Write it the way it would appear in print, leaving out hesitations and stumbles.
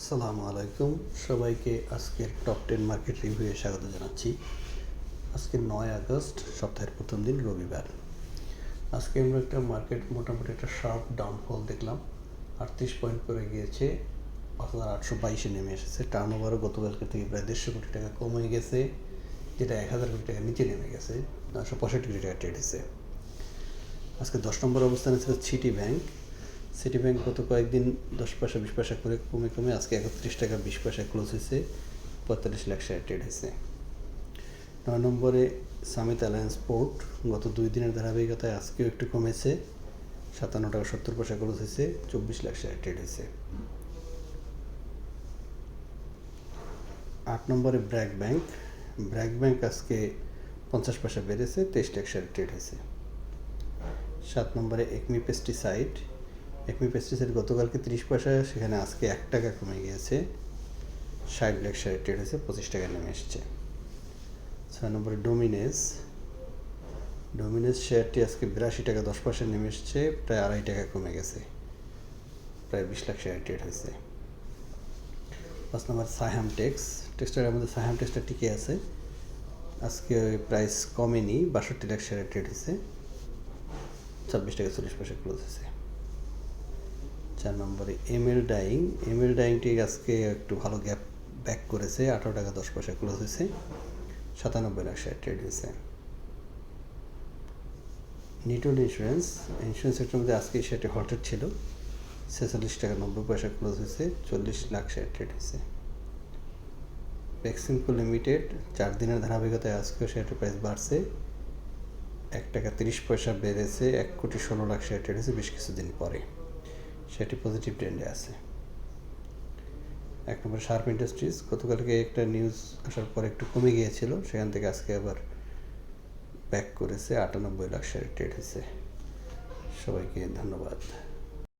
আসসালামু আলাইকুম সবাইকে আজকের টপ 10 মার্কেট রিভিউয়ে স্বাগত জানাচ্ছি। আজকে 9 আগস্ট, সপ্তাহের প্রথম দিন, রবিবার। আজকে আমরা একটা মার্কেট মোটামুটি একটা শার্প ডাউনফল দেখলাম। 38 পয়েন্ট করে গিয়েছে, 822-এ নেমে এসেছে। টার্নওভারও গতকালকে থেকে প্রায় 150 কোটি টাকা কমে গেছে, যেটা 1000 কোটি টাকা নিচে নেমে গেছে। 965 কোটি টাকা ট্রেড হয়েছে। আজকে 10 নম্বর অবস্থানে ছিল সিটি ব্যাংক। সিটি ব্যাংক গত কয়েকদিন 10 পয়সা 20 পয়সা করে কমে আজকে 31 টাকা 20 পয়সায় ক্লোজ হয়েছে। 45 লাখ শেয়ার ট্রেড হয়েছে। 9 নম্বরে সামিট অ্যালায়েন্স পোর্ট, গত 2 দিনের ধারাবাহিকতায় আজকেও একটু কমেছে। 57 টাকা 70 পয়সা ক্লোজ হয়েছে। 24 লাখ শেয়ার ট্রেড হয়েছে। 8 নম্বরে ব্র্যাক ব্যাংক আজকে 50 পয়সা বেড়েছে, 23 লাখ শেয়ার ট্রেড হয়েছে। 7 নম্বরে একমি পেস্টিসাইড গতকালকে 30 পয়সা, সেখানে আজকে 1 টাকা কমে গিয়েছে। 60 লাখ শেয়ার ট্রেড হয়েছে, 25 টাকা নেমে এসছে। 6 নম্বরে ডোমিনেস শেয়ারটি আজকে 82 টাকা 10 পয়সা নেমে এসছে, প্রায় 2.5 টাকা কমে গেছে। প্রায় 20 লাখ শেয়ার ট্রেড হয়েছে। 5 নম্বর সাইহাম টেক্সটাইলের মধ্যে সাইহাম টেক্সটা টিকে আছে, আজকে প্রাইস কমেনি, 62 লাখ শেয়ার ট্রেড হয়েছে। 26 টাকা 40 পয়সা ক্লোজ হয়েছে। 4 নম্বরে এমএল ডাইংটি আজকে একটু ভালো গ্যাপ ব্যাক করেছে, 18 টাকা 10 পয়সা ক্লোজ হয়েছে। 97 লাখ শেয়ার ট্রেড হয়েছে। নিটন ইন্স্যুরেন্স সেক্টরের মধ্যে আজকে শেয়ারটি হটেড ছিল, 46 টাকা 90 পয়সা ক্লোজ হয়েছে। 40 লাখ শেয়ার ট্রেড হয়েছে। বেক্সিমকো লিমিটেড 4 দিনের ধারাবাহিকতায় আজকেও শেয়ারটির প্রাইস বাড়ছে, 1 টাকা 30 পয়সা বেড়েছে। 1,16 লাখ শেয়ার ট্রেড হয়েছে বেশ কিছুদিন পরে, সেটি পজিটিভ ট্রেন্ডে আছে। 1 নম্বর শার্প ইন্ডাস্ট্রিজ, গতকালকে একটা নিউজ আসার পর একটু কমে গিয়েছিল, সেখান থেকে আজকে আবার ব্যাক করেছে। 98 লাখ শেয়ার ট্রেড হয়েছে। সবাইকে ধন্যবাদ।